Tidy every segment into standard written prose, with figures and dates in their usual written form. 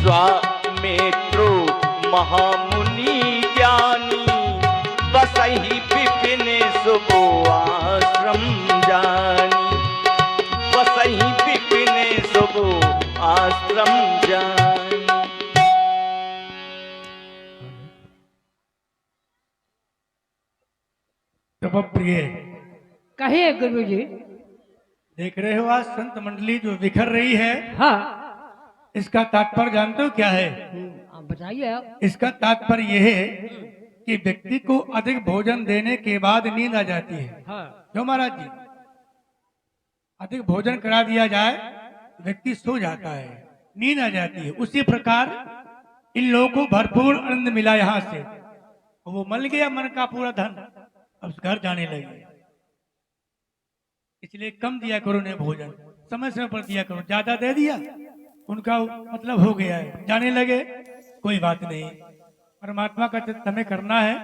विश्वामित्रो महामुनि ज्ञानी, बसहि विपिन शुभ आश्रम जानी, बसहि विपिन शुभ आश्रम जानी। तब प्रिय कहिए गुरु जी। देख रहे हो आज संत मंडली जो बिखर रही है, हाँ इसका तात्पर्य जानते हो क्या है? आप बताइए आप। इसका तात्पर्य यह है कि व्यक्ति को अधिक भोजन देने के बाद नींद आ जाती है। हाँ क्यों महाराज जी? अधिक भोजन करा दिया जाए, व्यक्ति सो जाता है, नींद आ जाती है। उसी प्रकार इन लोगों को भरपूर आनंद मिला यहाँ से, वो मल गया मन का पूरा धन, अब घर जाने लगे। इसलिए कम दिया करो ने भोजन, समय समय पर दिया करो। ज्यादा दे दिया, उनका मतलब हो गया है, जाने लगे, कोई बात नहीं। परमात्मा का चित्त हमें करना है।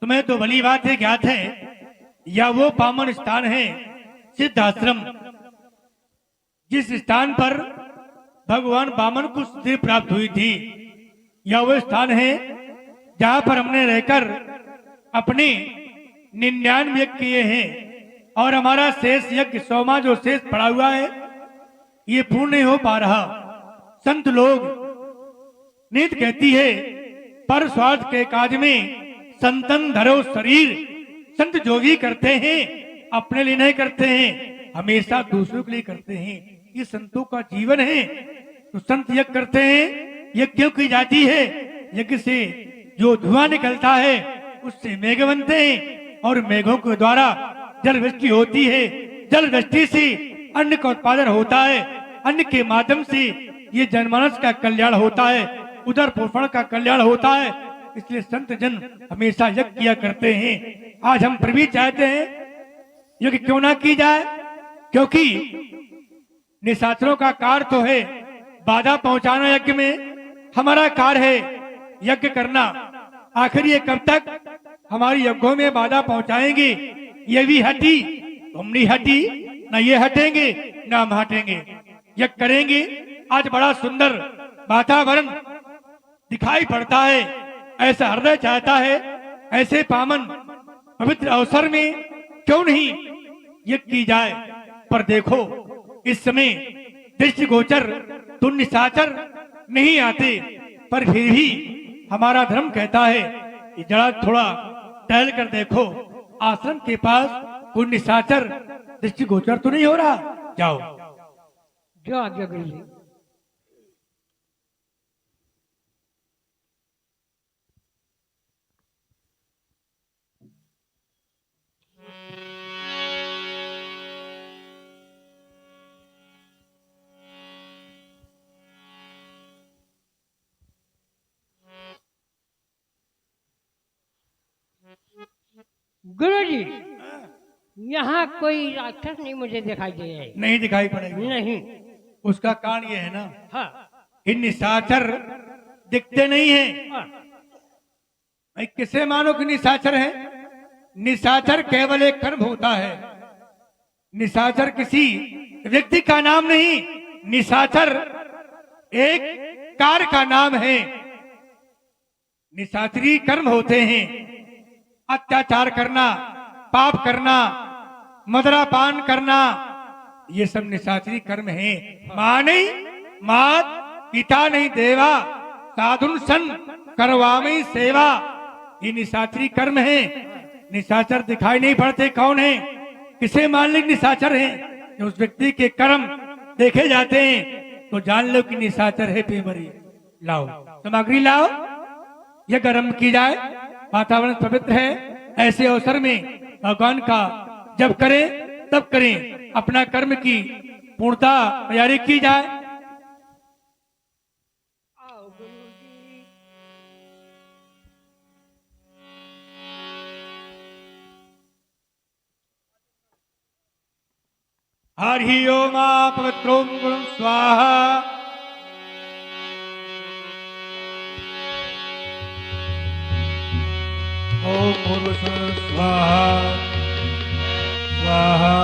तुम्हें तो भली बात है, ज्ञात है, या वो पावन स्थान है सिद्ध आश्रम, जिस स्थान पर भगवान वामन को सिद्धि प्राप्त हुई थी, या वो स्थान है जहां पर हमने रहकर अपने 99 यज्ञ किए हैं, और हमारा शेष यज्ञ 100वां जो शेष पड़ा हुआ है, ये पूर्ण नहीं हो पा रहा। संत लोग नीति कहती है, पर स्वार्थ के काज में संतन धरो शरीर। संत जो भी करते हैं अपने लिए नहीं करते हैं, हमेशा दूसरों के लिए करते हैं। ये संतों का जीवन है। तो संत यज्ञ करते हैं। यज्ञ क्यों की जाती है? यज्ञ से जो धुआं निकलता है उससे मेघ बनते हैं, और मेघों के द्वारा जल वृष्टि होती है। जल वृष्टि से अन्न का उत्पादन होता है। अन्न के माध्यम से ये जनमानस का कल्याण होता है, उदर पोषण का कल्याण होता है। इसलिए संत जन हमेशा यज्ञ किया करते हैं। आज हम फिर भी चाहते हैं यज्ञ क्यों ना की जाए, क्योंकि निशाचरों का कार्य तो है बाधा पहुंचाना, यज्ञ में हमारा कार्य है यज्ञ करना। आखिर ये कब तक हमारी यज्ञों में बाधा पहुंचाएंगे? ये भी हटी, तुम नहीं हटी, ना ये हटेंगे ना हम हटेंगे। यज्ञ करेंगे। आज बड़ा सुंदर वातावरण दिखाई पड़ता है, ऐसा हृदय चाहता है, ऐसे पावन पवित्र अवसर में क्यों नहीं यज्ञ की जाए। पर देखो इस समय दृष्टिगोचर तो निशाचर नहीं आते, पर फिर भी हमारा धर्म कहता है कि जरा थोड़ा टहल कर देखो, आश्रम के पास कोई निशाचर दृष्टिगोचर तो नहीं हो रहा। जाओ जो आज्ञा गुरु जी। गुरु जी, यहाँ कोई राक्षस नहीं मुझे दिखाई दे रहा है। नहीं दिखाई पड़ेगा। नहीं। उसका कारण ये है ना, हाँ इन निशाचर दिखते नहीं है। हाँ। भाई किसे मानो कि निशाचर है? निशाचर केवल एक कर्म होता है। निशाचर किसी व्यक्ति का नाम नहीं, निशाचर एक कार्य का नाम है। निशाचरी कर्म होते हैं, अत्याचार करना, पाप करना, मदरापान करना, ये सब निशाचरी कर्म है। मां नहीं, मात पिता नहीं देवा, साधुन सन करवामी सेवा, ये निशाचरी कर्म है। निशाचर दिखाई नहीं पड़ते कौन है, किसे मान लो निशाचर है? जो उस व्यक्ति के कर्म देखे जाते हैं तो जान लो कि निशाचर है। पेमरी लाओ, सामग्री लाओ, यह कर्म की जाए। वातावरण पवित्र है। ऐसे अवसर में भगवान का जब करें तब करें, अपना कर्म की पूर्णता तैयारी की जाए। हरि ओम पवित्रों गुरुं स्वाहा। ओम भूर्भुवः स्वाहा स्वाहा।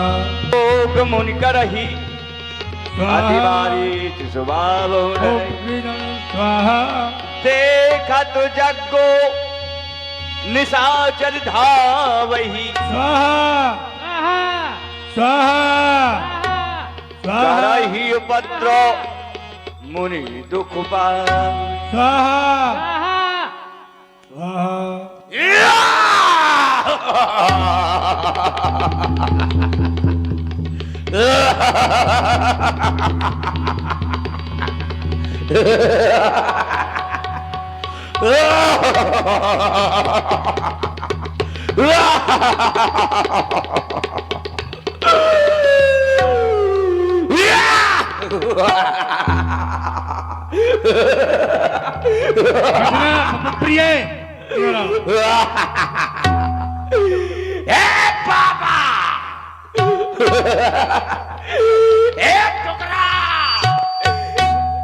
योग मुनि करहि अधिमारीच स्वभाव ओम ह्रीं स्वाहा देखत जग्गो निशाचर धावही स्वाहा स्वाहा स्वाहा स्वाहा करही उपद्रो मुनि दुख पाय स्वाहा स्वाहा स्वाहा प्रिय बाबा टुकड़ा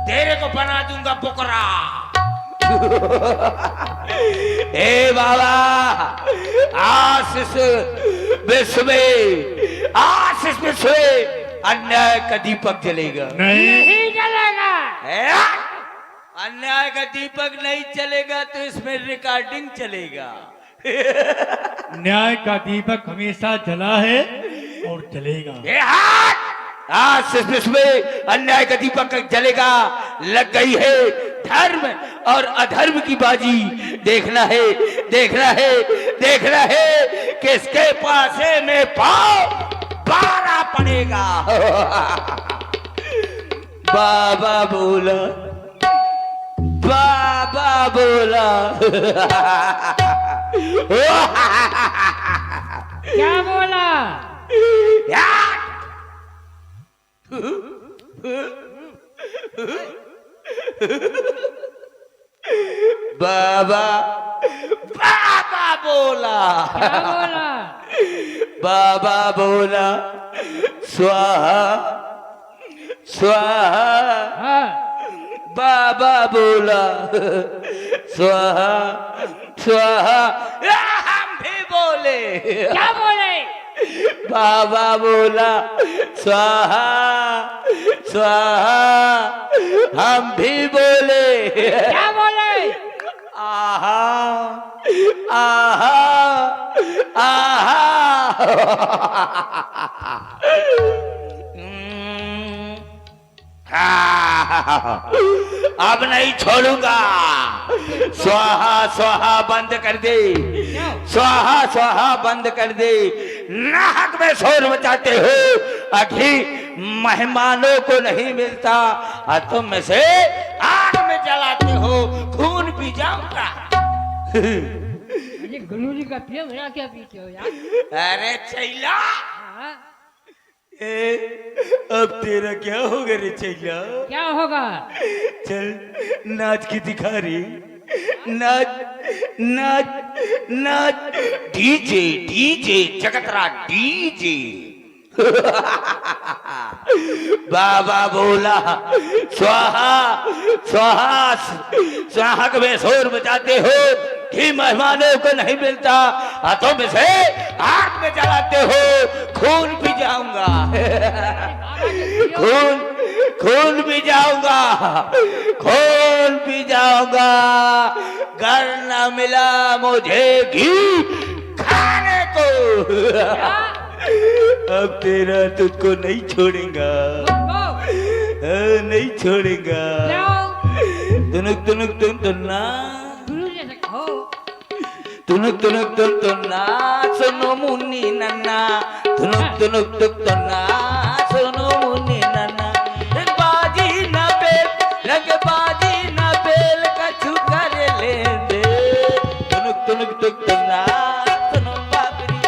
तेरे को बना दूंगा बुकरा बाबा आशीष विश्व आशीष विश्व अन्याय का दीपक जलेगा नहीं चलेगा। अन्याय का दीपक नहीं चलेगा तो इसमें रिकॉर्डिंग चलेगा न्याय का दीपक हमेशा जला है और जलेगा। आज इसमें अन्याय का दीपक जलेगा। लग गई है धर्म और अधर्म की बाजी। देखना है देखना है देखना है किसके पासे में पाँव बारा पड़ेगा। बाबा बोला बाबा बोला क्या बोला? बाबा बाबा बोला क्या बोला? बाबा बोला स्वाहा स्वाहा। हाँ, बाबा बोला स्वाहा स्वाहा। हम भी बोले क्या बोले? बाबा बोला स्वाहा स्वाहा। हम भी बोले क्या बोले? आहा आहा आहा। अब नहीं छोड़ूंगा। स्वाहा स्वाहा बंद कर दे स्वाहा स्वाहा बंद कर दे। नाहक में शोर मचाते हो अभी मेहमानों को नहीं मिलता और तुम में से आग में जलाते हो खून पी जाऊंगा। अरे गुरु जी का पिया मेरा क्या पीते हो यार? अरे चैला हाँ, अब तेरा क्या होगा रे चैला? क्या होगा? चल नाच के दिखा रे। नाच नाच नाच। डीजे डीजे जगतरा डीजे। बाबा बोला स्वाहा स्वाहा। स्वाहा में शोर मचाते हो कि मेहमानों को नहीं मिलता हाथों में से आग में जलाते हो खून पी जाऊंगा। खून खून पी जाऊंगा खून पी जाऊंगा। घर न मिला मुझे घी खाने को। अब तेरा तुझको नहीं छोड़ेगा नहीं छोड़ेगा। तुनुक तुनुक तुन तुन्ना गुरु जैसे कहो। तुनुक तुनुक तुन तुन्ना सुनो मुन्नी नन्ना। तुनुक तुनुक तुक तुन्ना सुनो मुन्नी नन्ना। बाजी ना बेल रंग बाजी ना बेल कछु कर ले दे। तुनुक तुनुक तुक तुन्ना सुनो बाबरी।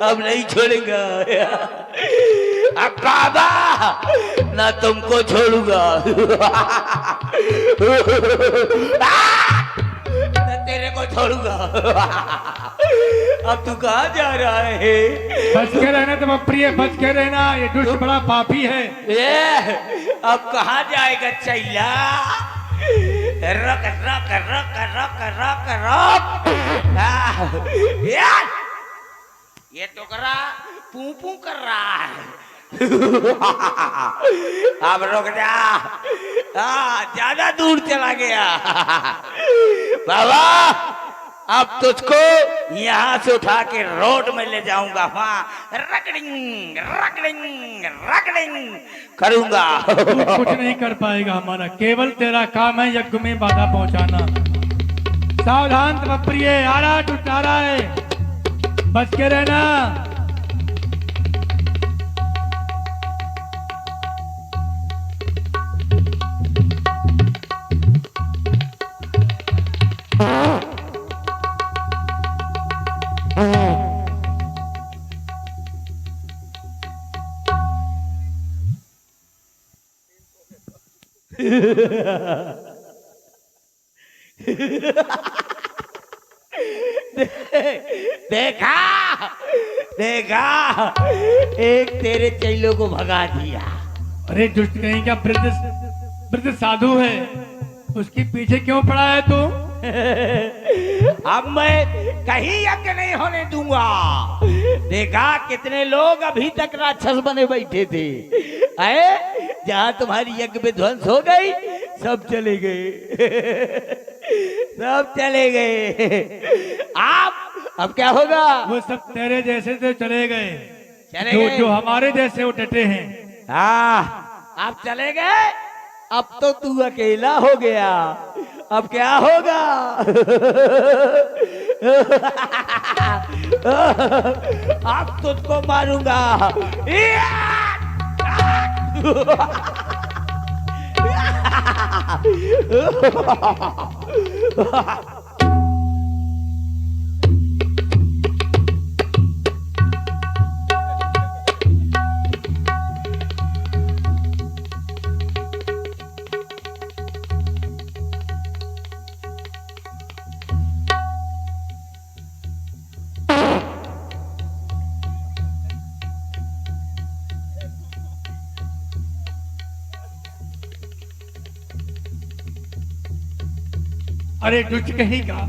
अब नहीं छोड़ेगा। अब बाबा ना तुमको छोड़ूंगा ना तेरे को छोड़ूंगा। अब तू कहाँ जा रहा है? बच के रहना तुम प्रिय, बच के रहना। ये दुष्ट बड़ा पापी है। अब कहाँ जाएगा चैला? रक रक रक रक रक रक। ये टुकड़ा पू पू कर रहा है। अब रुक जा, ज्यादा दूर चला गया। बाबा अब तुझको यहाँ से उठा के रोड में ले जाऊंगा, वहां रगड़िंग रगड़िंग रगड़िंग करूंगा। तू कुछ नहीं कर पाएगा हमारा, केवल तेरा काम है यज्ञ में बाधा पहुंचाना। सावधान तब प्रिय, आरा टुटारा है, बच के रहना। देखा देखा, एक तेरे चेलों को भगा दिया। अरे दुष्ट कहीं का वृद्ध साधु है, उसके पीछे क्यों पड़ा है तू? अब मैं कहीं यज्ञ नहीं होने दूंगा। देखा कितने लोग अभी तक राक्षस बने बैठे थे, जहां तुम्हारी यज्ञ में ध्वंस हो गई, सब चले गए। सब चले गए। अब क्या होगा? वो सब तेरे जैसे तो चले गए, चले जो गए। जो हमारे जैसे वो डटे हैं। अब चले गए। अब तो तू अकेला हो गया। अब क्या होगा? अब तुझको मारूंगा। अरे दुष्ट कहीं का,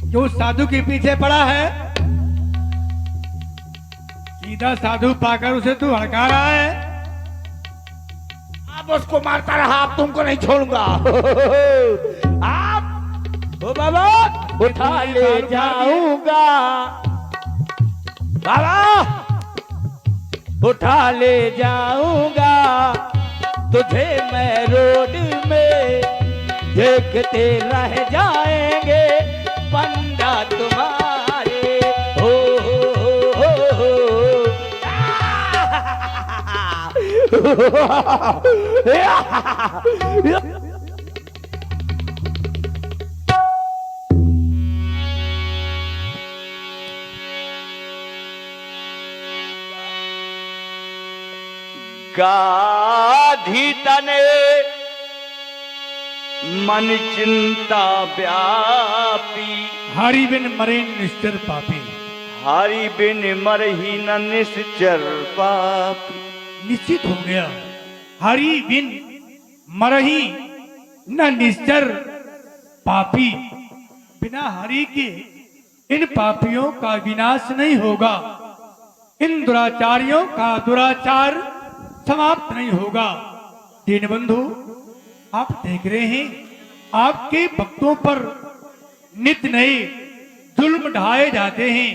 जो साधु के पीछे पड़ा है, सीधा साधु पाकर उसे तू हड़का रहा है। अब उसको मारता रहा, अब तुमको नहीं छोड़ूंगा। आप ओ बाबा उठा ले जाऊंगा, बाबा उठा ले जाऊंगा तुझे मैं रोड में, देखते रह जाएंगे पंडा तुम्हारे। हो गाधी तने मन चिंता व्यापी, हरि बिन मरे निश्चर पापी। हरि बिन मरही न निश्चर पापी। निश्चित हो गया, हरि बिन मरही न निश्चर पापी। बिना हरि के इन पापियों का विनाश नहीं होगा, इन दुराचारियों का दुराचार समाप्त नहीं होगा। दीनबंधु, आप देख रहे हैं आपके भक्तों पर नित्य नए जुल्म ढाए जाते हैं।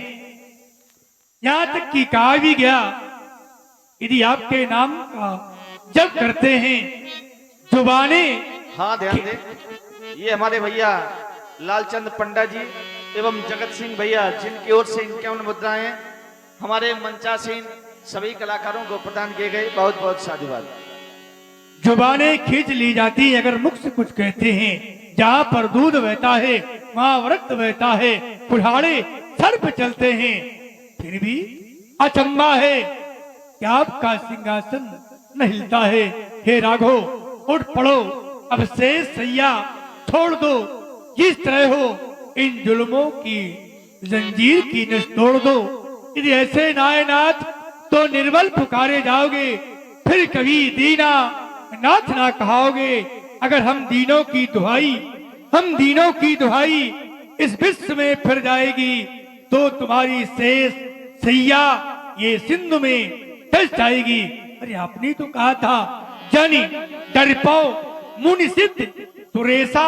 यहां तक कि कहा भी गया, यदि आपके नाम का जप करते हैं जुबाने। हाँ ध्यान दे, ये हमारे भैया लालचंद पंडा जी एवं जगत सिंह भैया, जिनकी ओर से इनके मुद्राएं हमारे मंचासीन सभी कलाकारों को प्रदान किए गए। बहुत बहुत साधुवाद। जुबाने खींच ली जाती अगर मुख से कुछ कहते हैं। जहाँ पर दूध बहता है वहाँ रक्त बहता है, कुल्हाड़े सर पे चलते हैं। फिर भी अचंबा है कि आपका सिंहासन न हिलता है। हे राघो, उठ पड़ो, अब शेष सैया छोड़ दो। जिस तरह हो इन जुल्मों की जंजीर की नस तोड़ दो। यदि ऐसे नायनाथ तो निर्बल पुकारे जाओगे, फिर कभी दीना नाथ ना कहाओगे। अगर हम दीनों की दुहाई इस विश्व में फिर जाएगी, तो तुम्हारी शेष सैया ये सिंधु में धस जाएगी। अरे आपने तो कहा था जानी डरपाओ मुनि सिद्ध सुरेशा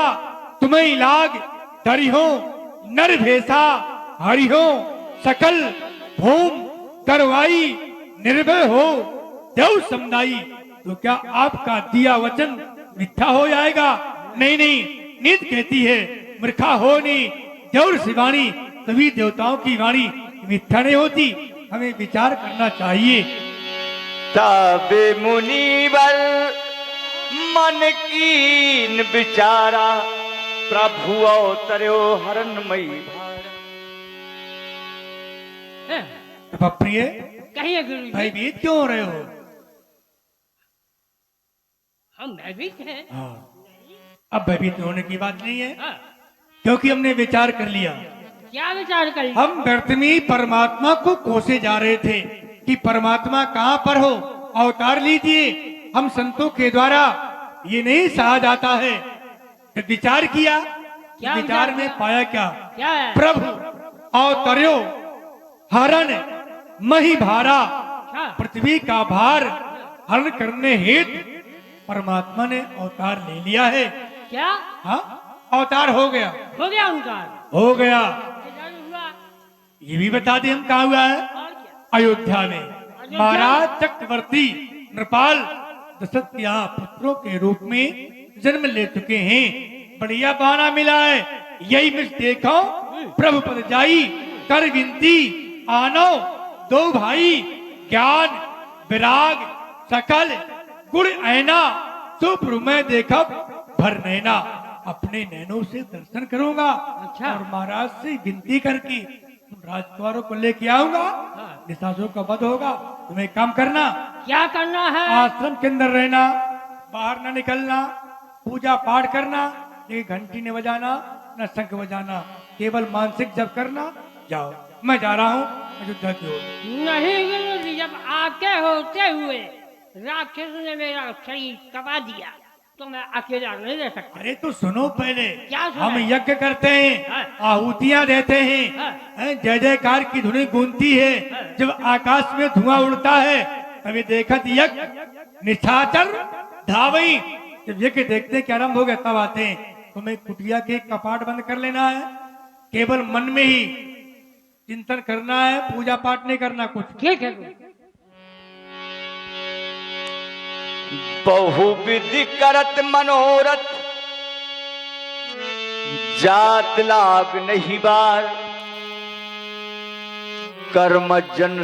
तुम्हें लाग डरिहो नर भेसा हरिहो सकल भूम करवाई निर्भय हो देव समुदाई। तो क्या आपका दिया वचन मिथ्या हो जाएगा? नहीं नहीं, नीत कहती है मूर्खा हो नहीं देवर शिवानी, सभी देवताओं की वाणी मिथ्या नहीं होती। हमें विचार करना चाहिए। तबे मुनिवर मन कीन विचारा प्रभु अवतर्यो हरणमयी भार। हैं? प्रिय कहिए गुरु जी, भयभीत क्यों हो रहे हो? हम भयभीत हैं। हाँ, अब भयभीत होने की बात नहीं है, हाँ, क्योंकि हमने विचार कर लिया। क्या विचार कर? हम व्यर्थ में परमात्मा को कोसे जा रहे थे कि परमात्मा कहाँ पर हो, अवतार लीजिए। हम संतों के द्वारा ये नहीं सहा जाता है। जब विचार किया, क्या विचार विचार में किया? पाया क्या? क्या है? प्रभु अवतर्यो हरण मही भारा, क्या? पृथ्वी का भार हरण करने हेतु परमात्मा ने अवतार ले लिया है। क्या हाँ, अवतार हो गया, हो गया उनका? हो गया। विचार हुआ? ये भी बता दें हम कहाँ हुआ है? और क्या? अयोध्या में महाराज चक्रवर्ती नृपाल दशरथ के यहाँ पुत्रों के रूप में जन्म ले चुके हैं। बढ़िया बहाना मिला है, यही मिल देखो प्रभु पद जाई कर विनती आनो दो भाई ज्ञान विराग सकल गुण ऐना सुप्रु में देखब भर नैना। अपने नैनों से दर्शन करूंगा। अच्छा। और महाराज से विनती करके राजकुमारों को लेके आऊंगा। हाँ। निशाचरों का वध होगा। तुम्हें काम करना, क्या करना है? आश्रम के अंदर रहना, बाहर न निकलना, पूजा पाठ करना, ये घंटी न बजाना न शंख बजाना, केवल मानसिक जप करना। जाओ, मैं जा रहा हूँ अयोध्या की ओर। नहीं गुरु जी, जब आके होते हुए राक्षस ने मेरा शरीर कमा दिया तो मैं अकेला नहीं रह सकता। अरे तो सुनो पहले, क्या सुना? हम यज्ञ करते हैं, हाँ। आहुतियां देते हैं, हाँ। जय जयकार की धुनी गूंजती है। जब आकाश में धुआं उड़ता है तभी देखत यज्ञ निशाचर धावई। जब यज्ञ देखने के आरंभ हो गए तब आते हैं। तुम्हें कुटिया के कपाट बंद कर लेना है, केवल मन में ही चिंतन करना है, पूजा पाठ नहीं करना कुछ। ठीक है गुरु। बहुविधि करत मनोरथ जात लाग नहीं बार कर्म जन